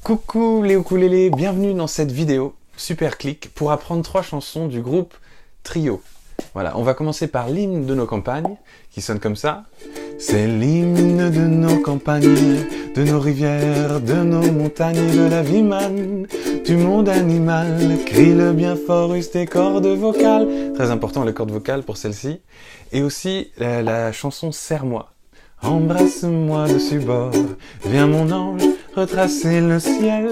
Coucou les ukulélés, bienvenue dans cette vidéo super clic pour apprendre 3 chansons du groupe Trio. Voilà, on va commencer par l'hymne de nos campagnes, qui sonne comme ça. C'est l'hymne de nos campagnes, de nos rivières, de nos montagnes, de la vie manne, du monde animal. Crie-le bien fort, use tes cordes vocales. Très important les cordes vocales pour celle-ci. Et aussi la chanson Serre-moi. Embrasse-moi dessus bord, viens mon ange, retracer le ciel.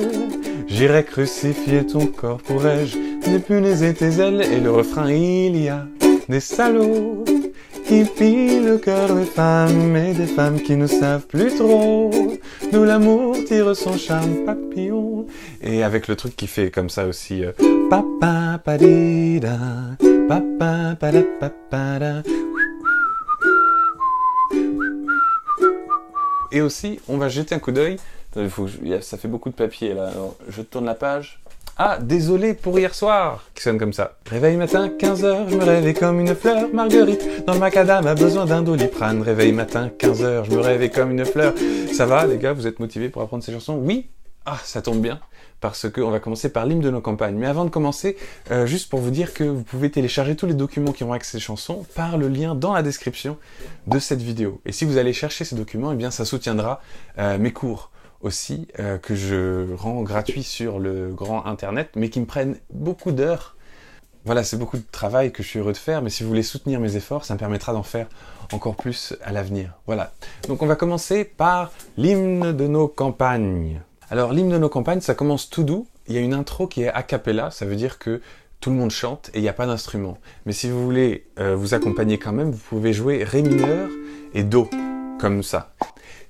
J'irai crucifier ton corps, pourrais-je dépunaiser tes ailes. Et le refrain, il y a des salauds qui pillent le cœur des femmes et des femmes qui ne savent plus trop d'où l'amour tire son charme papillon. Et avec le truc qui fait comme ça aussi, papa padida, papa padapapada. Et aussi, on va jeter un coup d'œil. Ça fait beaucoup de papier là. Alors, je tourne la page. Ah, désolé pour hier soir, qui sonne comme ça. Réveil matin, 15h, je me réveille comme une fleur. Marguerite, dans le macadam, a besoin d'un Doliprane. Réveil matin, 15h, je me réveille comme une fleur. Ça va, les gars, vous êtes motivés pour apprendre ces chansons? Oui? Ah, ça tombe bien, parce qu'on va commencer par l'hymne de nos campagnes. Mais avant de commencer, juste pour vous dire que vous pouvez télécharger tous les documents qui vont avec ces chansons par le lien dans la description de cette vidéo. Et si vous allez chercher ces documents, eh bien ça soutiendra mes cours aussi, que je rends gratuits sur le grand internet, mais qui me prennent beaucoup d'heures. Voilà, c'est beaucoup de travail que je suis heureux de faire, mais si vous voulez soutenir mes efforts, ça me permettra d'en faire encore plus à l'avenir. Voilà. Donc on va commencer par l'hymne de nos campagnes. Alors l'hymne de nos campagnes, ça commence tout doux. Il y a une intro qui est a cappella, ça veut dire que tout le monde chante et il n'y a pas d'instrument. Mais si vous voulez vous accompagner quand même, vous pouvez jouer Ré mineur et Do, comme ça.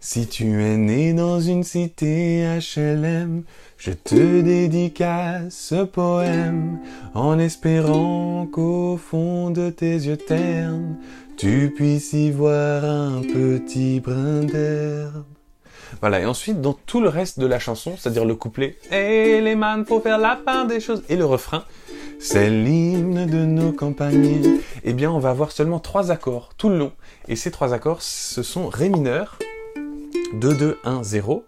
Si tu es né dans une cité HLM, je te dédicace ce poème, en espérant qu'au fond de tes yeux ternes, tu puisses y voir un petit brin d'herbe. Voilà, et ensuite, dans tout le reste de la chanson, c'est-à-dire le couplet « Hey les man, faut faire la part des choses » et le refrain « C'est l'hymne de nos campagnes », eh bien, on va avoir seulement 3 accords tout le long. Et ces 3 accords, ce sont Ré mineur, 2, 2, 1, 0,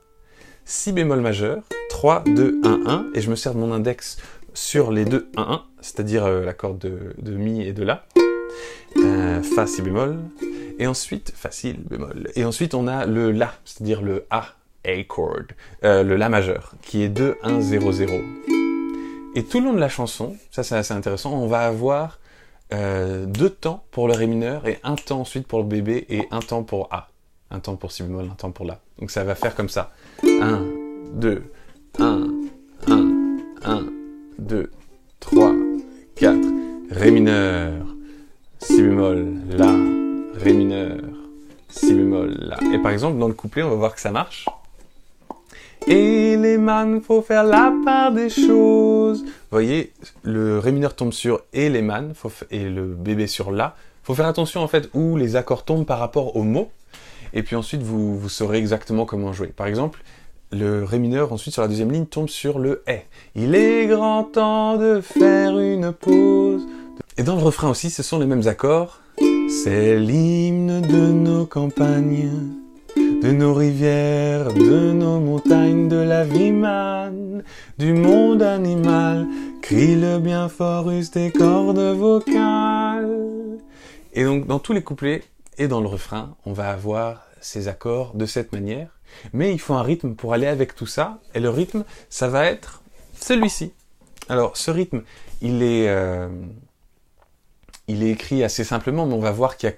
Si bémol majeur, 3, 2, 1, 1, et je me sers de mon index sur les 2, 1, 1, c'est-à-dire l'accord de Mi et de La, Fa, Si bémol, et ensuite, facile, bémol. Et ensuite, on a le La, c'est-à-dire le A chord, le La majeur, qui est 2, 1, 0, 0. Et tout le long de la chanson, ça c'est assez intéressant, on va avoir 2 temps pour le Ré mineur, et 1 temps ensuite pour le bébé, et 1 temps pour A. 1 temps pour Si bémol, 1 temps pour La. Donc ça va faire comme ça. 1, 2, 1, 1, 1, 2, 3, 4, Ré mineur, Si bémol, La, Ré mineur, Si bémol, La. Et par exemple, dans le couplet, on va voir que ça marche. Et les man, faut faire la part des choses. Vous voyez, le Ré mineur tombe sur et les man, et le bébé sur La. Faut faire attention en fait où les accords tombent par rapport aux mots. Et puis ensuite, vous saurez exactement comment jouer. Par exemple, le Ré mineur, ensuite sur la deuxième ligne, tombe sur le Et. Il est grand temps de faire une pause. Et dans le refrain aussi, ce sont les mêmes accords. C'est l'hymne de nos campagnes, de nos rivières, de nos montagnes, de la vie manne, du monde animal. Crie-le bien fort, use tes cordes vocales. Et donc, dans tous les couplets et dans le refrain, on va avoir ces accords de cette manière. Mais il faut un rythme pour aller avec tout ça. Et le rythme, ça va être celui-ci. Alors, ce rythme, il est écrit assez simplement, mais on va voir qu'il y a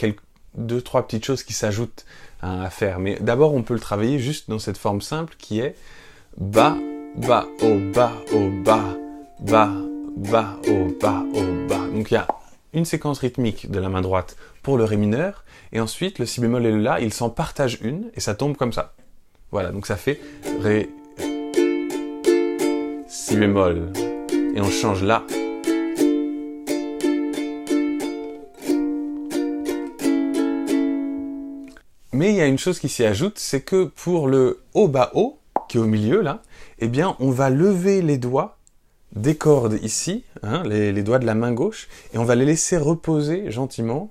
2-3 petites choses qui s'ajoutent à faire. Mais d'abord, on peut le travailler juste dans cette forme simple qui est bas, bas, au bas, au bas, bas, bas, au bas, au bas. Donc il y a une séquence rythmique de la main droite pour le Ré mineur, et ensuite le Si bémol et le La, ils s'en partagent une, et ça tombe comme ça. Voilà, donc ça fait Ré, Si bémol, et on change La. Mais il y a une chose qui s'y ajoute, c'est que pour le Haut bas haut, qui est au milieu là, eh bien on va lever les doigts des cordes ici, hein, les doigts de la main gauche, et on va les laisser reposer gentiment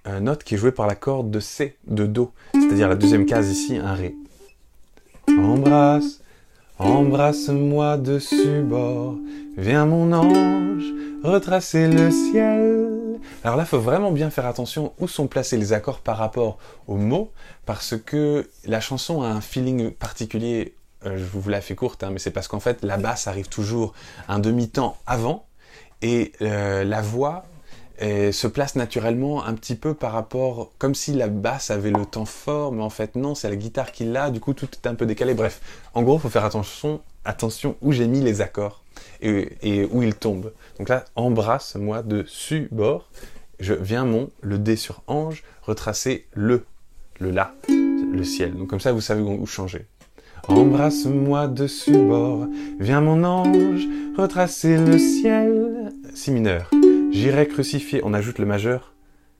note qui est jouée par la corde de C, de Do, c'est-à-dire la deuxième case ici, un Ré. Embrasse, embrasse-moi dessus bord, viens mon ange, retracer le ciel. Alors là, il faut vraiment bien faire attention où sont placés les accords par rapport aux mots, parce que la chanson a un feeling particulier. Je vous la fais courte, mais c'est parce qu'en fait, la basse arrive toujours un demi-temps avant, et la voix se place naturellement un petit peu par rapport, comme si la basse avait le temps fort, mais en fait non, c'est la guitare qui l'a, du coup tout est un peu décalé. Bref, en gros, il faut faire attention où j'ai mis les accords et où ils tombent. Donc là, embrasse-moi dessus bord, je viens le D sur ange, retracer le La, le ciel. Donc comme ça, vous savez où changer. Embrasse-moi dessus bord, viens mon ange, retracer le ciel. Si mineur. J'irai crucifier, on ajoute le majeur.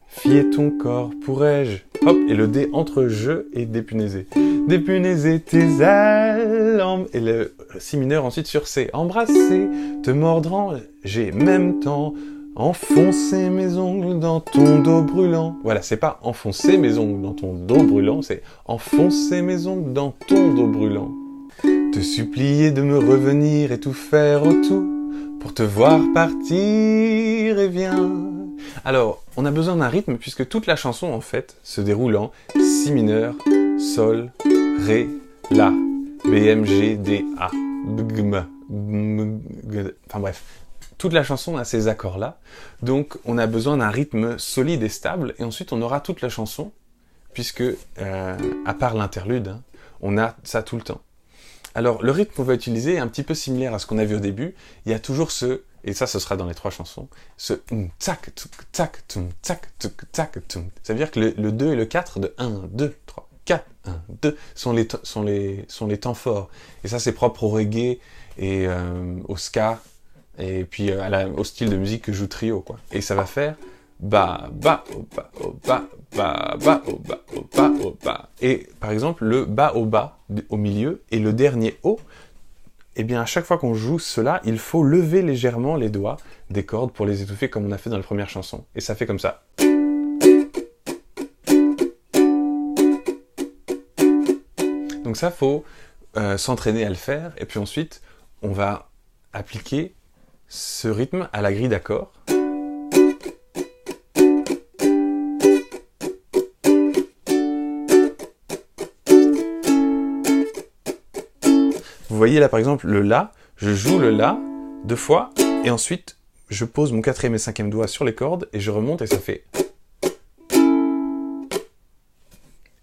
Fier ton corps, pourrais-je. Hop, et le D entre je et dépunaiser. Dépunaiser tes ailes. Et le si mineur ensuite sur C. Embrasser, te mordre, j'ai même temps. Enfoncer mes ongles dans ton dos brûlant. Voilà, c'est pas enfoncer mes ongles dans ton dos brûlant, c'est enfoncer mes ongles dans ton dos brûlant. Te supplier de me revenir et tout faire au tout pour te voir partir et viens. Alors, on a besoin d'un rythme puisque toute la chanson en fait se déroule en si mineur, sol, ré, la, B, M, G, D, A, bgm, enfin bref. Toute la chanson a ces accords-là, donc on a besoin d'un rythme solide et stable, et ensuite on aura toute la chanson, puisque, à part l'interlude, on a ça tout le temps. Alors, le rythme qu'on va utiliser est un petit peu similaire à ce qu'on a vu au début, il y a toujours ce, et ça ce sera dans les 3 chansons, ce tsak, tuk, tsak, tum, tsak, tuk, tsak, tum. Ça veut dire que le 2 et le 4 de 1, 2, 3, 4, 1, 2 sont les temps forts. Et ça c'est propre au reggae et au ska, et puis au style de musique que joue Trio, quoi. Et ça va faire ba ba o ba o ba ba ba o ba o ba o ba. Et par exemple le ba o ba au milieu et le dernier o, eh bien à chaque fois qu'on joue cela, il faut lever légèrement les doigts des cordes pour les étouffer comme on a fait dans la première chanson. Et ça fait comme ça. Donc ça faut s'entraîner à le faire, et puis ensuite on va appliquer ce rythme à la grille d'accords. Vous voyez là par exemple le La, je joue le La 2 fois, et ensuite je pose mon 4e et 5e doigt sur les cordes, et je remonte et ça fait...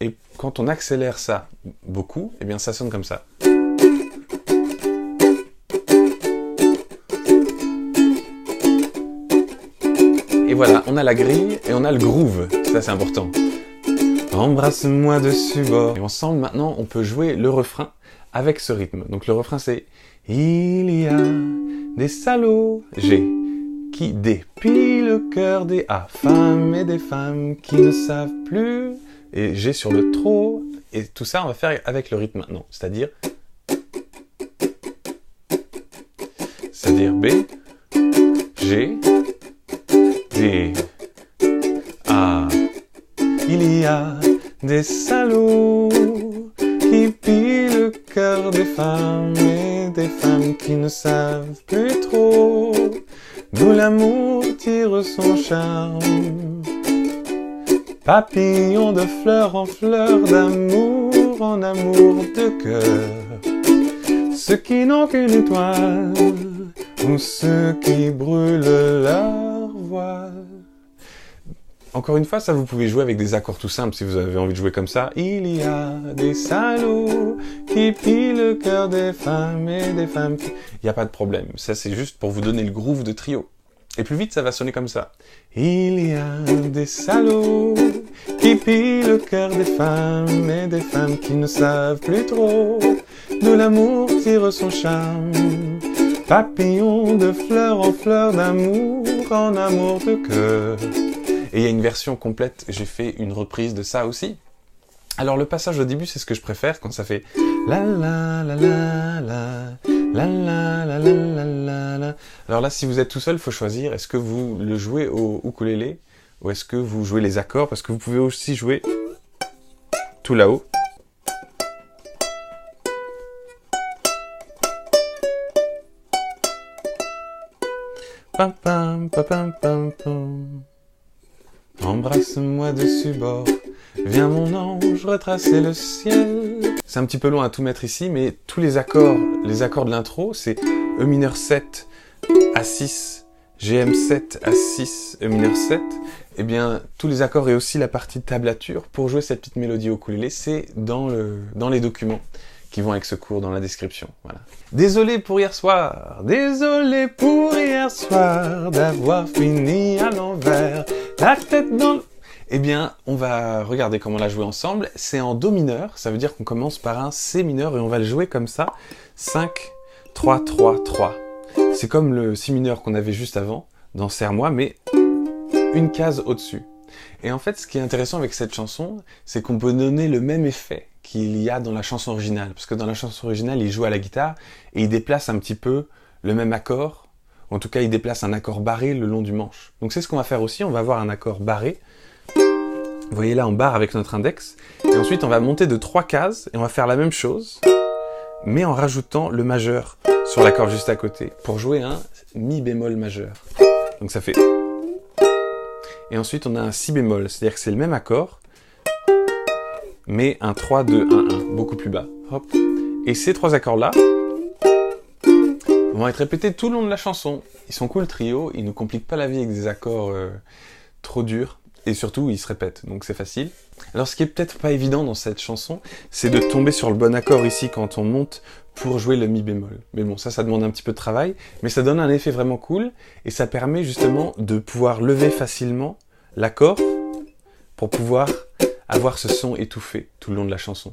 Et quand on accélère ça beaucoup, eh bien ça sonne comme ça. Et voilà, on a la grille et on a le groove, ça c'est important. Embrasse-moi dessus bord. Et ensemble maintenant on peut jouer le refrain avec ce rythme. Donc le refrain c'est il y a des salauds, G, qui dépilent le cœur des A, femmes et des femmes qui ne savent plus, et G sur le trop, et tout ça on va faire avec le rythme maintenant, c'est-à-dire B, G, D, A. Il y a des salauds qui pillent le cœur des femmes et des femmes qui ne savent plus trop d'où l'amour tire son charme. Papillon de fleur en fleur, d'amour en amour de cœur. Ceux qui n'ont qu'une étoile ou ceux qui brûlent leur voile. Encore une fois, ça vous pouvez jouer avec des accords tout simples si vous avez envie de jouer comme ça. Il y a des salauds qui pillent le cœur des femmes et des femmes qui... Il n'y a pas de problème, ça c'est juste pour vous donner le groove de Trio. Et plus vite, ça va sonner comme ça. Il y a des salauds qui pillent le cœur des femmes et des femmes qui ne savent plus trop d'où l'amour tire son charme. Papillon de fleur en fleur, d'amour en amour de cœur. Et il y a une version complète, j'ai fait une reprise de ça aussi. Alors le passage au début, c'est ce que je préfère quand ça fait la la la la la la la la la la la. Alors là, si vous êtes tout seul, il faut choisir, est-ce que vous le jouez au ukulélé ou est-ce que vous jouez les accords? Parce que vous pouvez aussi jouer tout là-haut. Pam pam pam pam pam pam. Embrasse-moi dessus bord, viens mon ange retracer le ciel. C'est un petit peu long à tout mettre ici, mais tous les accords de l'intro, c'est E mineur 7 à 6, GM7 à 6, E mineur 7. Eh bien, tous les accords et aussi la partie de tablature, pour jouer cette petite mélodie au ukulélé, c'est dans les documents qui vont avec ce cours dans la description. Voilà. Désolé pour hier soir d'avoir fini à l'envers, la tête dans le... Eh bien, on va regarder comment la jouer ensemble. C'est en Do mineur, ça veut dire qu'on commence par un C mineur et on va le jouer comme ça. 5, 3, 3, 3. C'est comme le Si mineur qu'on avait juste avant, dans Serre-moi, mais une case au-dessus. Et en fait, ce qui est intéressant avec cette chanson, c'est qu'on peut donner le même effet qu'il y a dans la chanson originale. Parce que dans la chanson originale, il joue à la guitare et il déplace un petit peu le même accord. En tout cas, il déplace un accord barré le long du manche. Donc c'est ce qu'on va faire aussi, on va avoir un accord barré. Vous voyez là, on barre avec notre index. Et ensuite, on va monter de 3 cases et on va faire la même chose, mais en rajoutant le majeur sur l'accord juste à côté, pour jouer un Mi bémol majeur. Donc ça fait... Et ensuite, on a un Si bémol, c'est-à-dire que c'est le même accord, mais un 3, 2, 1, 1, beaucoup plus bas. Hop. Et ces 3 accords-là vont être répétés tout le long de la chanson. Ils sont cool, le trio, ils ne nous compliquent pas la vie avec des accords trop durs, et surtout, ils se répètent, donc c'est facile. Alors, ce qui est peut-être pas évident dans cette chanson, c'est de tomber sur le bon accord ici quand on monte pour jouer le Mi bémol. Mais bon, ça demande un petit peu de travail, mais ça donne un effet vraiment cool, et ça permet justement de pouvoir lever facilement l'accord pour pouvoir avoir ce son étouffé tout le long de la chanson.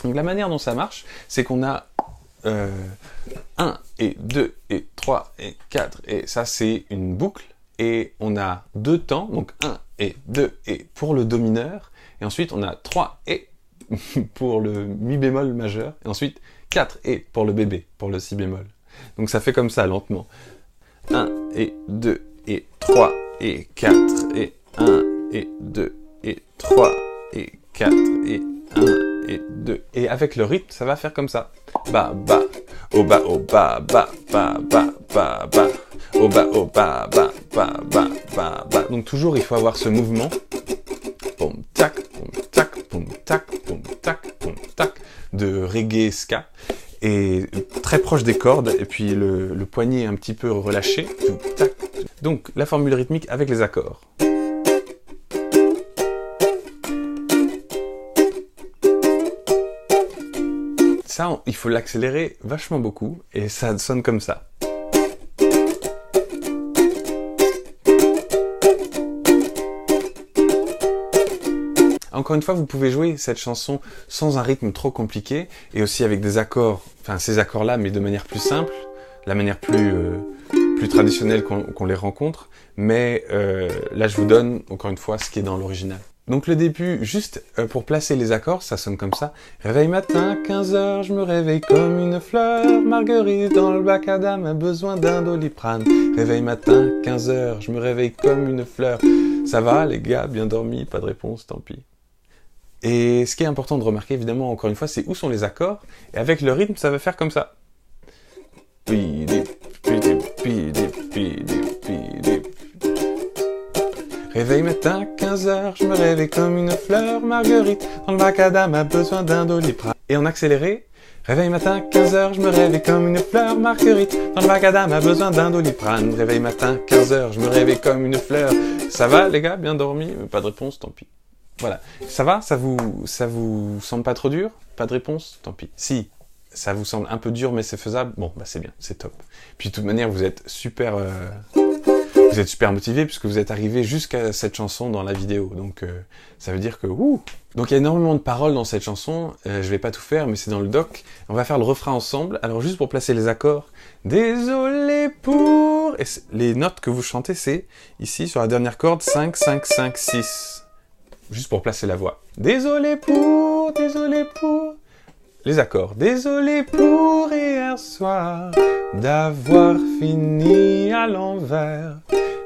Donc la manière dont ça marche, c'est qu'on a 1 et 2 et 3 et 4, et ça c'est une boucle, et on a 2 temps, donc 1 et 2 et pour le Do mineur, et ensuite on a 3 et pour le Mi bémol majeur, et ensuite 4 et pour le bébé, pour le Si bémol. Donc ça fait comme ça, lentement. 1 et 2 et 3 et 4 et 1 et 2 et 3 et 4 et 1 et 2. Et avec le rythme, ça va faire comme ça. Ba ba, oh ba oh ba ba ba ba ba ba, oh ba oh ba ba ba ba ba ba. Donc toujours il faut avoir ce mouvement. Pom tac, pom tac, pom tac, pom tac, pom tac, de reggae ska. Et très proche des cordes, et puis le poignet un petit peu relâché. Tac. Donc la formule rythmique avec les accords. Ça, il faut l'accélérer vachement beaucoup, et ça sonne comme ça. Encore une fois, vous pouvez jouer cette chanson sans un rythme trop compliqué, et aussi avec des accords, enfin ces accords-là, mais de manière plus simple, la manière plus traditionnelle qu'on les rencontre, mais là je vous donne, encore une fois, ce qui est dans l'original. Donc le début, juste pour placer les accords, ça sonne comme ça. Réveil matin, 15h, je me réveille comme une fleur. Marguerite dans le bac à dame a besoin d'un Doliprane. Réveil matin, 15h, je me réveille comme une fleur. Ça va les gars, bien dormi, pas de réponse, tant pis. Et ce qui est important de remarquer, évidemment, encore une fois, c'est où sont les accords. Et avec le rythme, ça va faire comme ça. Réveil matin, 15h, je me réveille comme une fleur. Marguerite, dans le macadam, a besoin d'un Doliprane. Et en accéléré, réveil matin, 15h, je me réveille comme une fleur. Marguerite, dans le macadam, a besoin d'un Doliprane. Réveil matin, 15h, je me réveille comme une fleur. Ça va, les gars, bien dormi? Pas de réponse, tant pis. Voilà. Ça va? Ça vous semble pas trop dur? Pas de réponse? Tant pis. Si ça vous semble un peu dur, mais c'est faisable, bon, bah c'est bien, c'est top. Puis de toute manière, vous êtes super motivé puisque vous êtes arrivé jusqu'à cette chanson dans la vidéo. Donc ça veut dire que ouh. Donc il y a énormément de paroles dans cette chanson. Je vais pas tout faire, mais c'est dans le doc. On va faire le refrain ensemble. Alors juste pour placer les accords. Désolé pour. Et les notes que vous chantez, c'est ici sur la dernière corde 5, 5, 5, 6. Juste pour placer la voix. Désolé pour. Les accords. Désolé pour hier soir d'avoir fini à l'envers.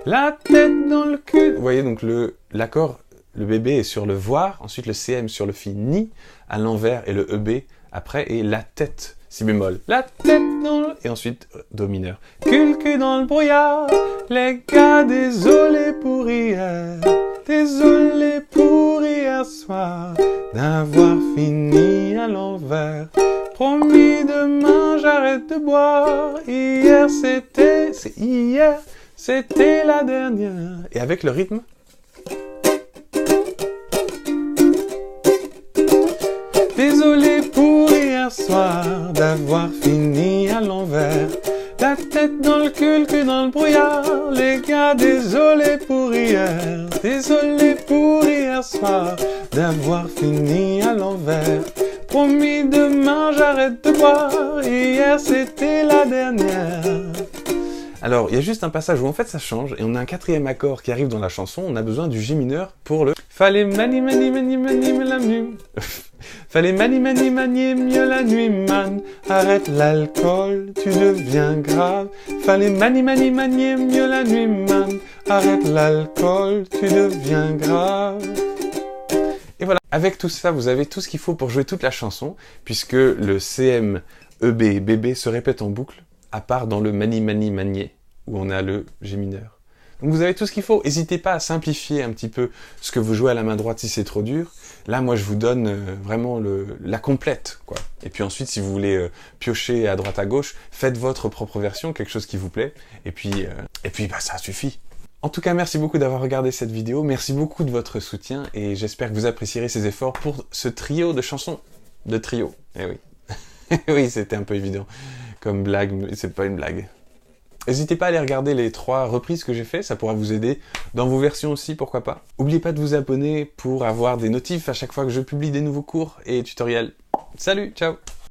La tête dans le cul. Vous voyez, donc l'accord, le bébé est sur le voir, ensuite le CM sur le fini, à l'envers, et le EB après, et la tête, si bémol. La tête dans le... Et ensuite, do mineur. Cul dans le brouillard, les gars, désolé pour hier. Désolé pour hier soir, d'avoir fini à l'envers. Promis demain, j'arrête de boire. Hier, c'était la dernière. Et avec le rythme. Désolé pour hier soir, d'avoir fini à l'envers. La tête dans le cul dans le brouillard. Les gars, désolé pour hier. Désolé pour hier soir, d'avoir fini à l'envers. Promis demain, j'arrête de boire. Hier, c'était la dernière. Alors, il y a juste un passage où en fait ça change, et on a un quatrième accord qui arrive dans la chanson, on a besoin du G mineur pour le... Fallait manier la nuit. Fallait manier mieux la nuit, man. Arrête l'alcool, tu deviens grave. Fallait manier mieux la nuit, man. Arrête l'alcool, tu deviens grave. Et voilà, avec tout ça, vous avez tout ce qu'il faut pour jouer toute la chanson, puisque le CM, EB et BB se répètent en boucle, à part dans le manier, où on a le G mineur. Donc vous avez tout ce qu'il faut. N'hésitez pas à simplifier un petit peu ce que vous jouez à la main droite si c'est trop dur. Là, moi, je vous donne vraiment la complète, quoi. Et puis ensuite, si vous voulez piocher à droite à gauche, faites votre propre version, quelque chose qui vous plaît. Et puis bah, ça suffit. En tout cas, merci beaucoup d'avoir regardé cette vidéo. Merci beaucoup de votre soutien. Et j'espère que vous apprécierez ces efforts pour ce trio de chansons. De trio. Eh oui. Oui, c'était un peu évident. Comme blague, mais c'est pas une blague. N'hésitez pas à aller regarder les 3 reprises que j'ai fait, ça pourra vous aider dans vos versions aussi, pourquoi pas. N'oubliez pas de vous abonner pour avoir des notifs à chaque fois que je publie des nouveaux cours et tutoriels. Salut, ciao!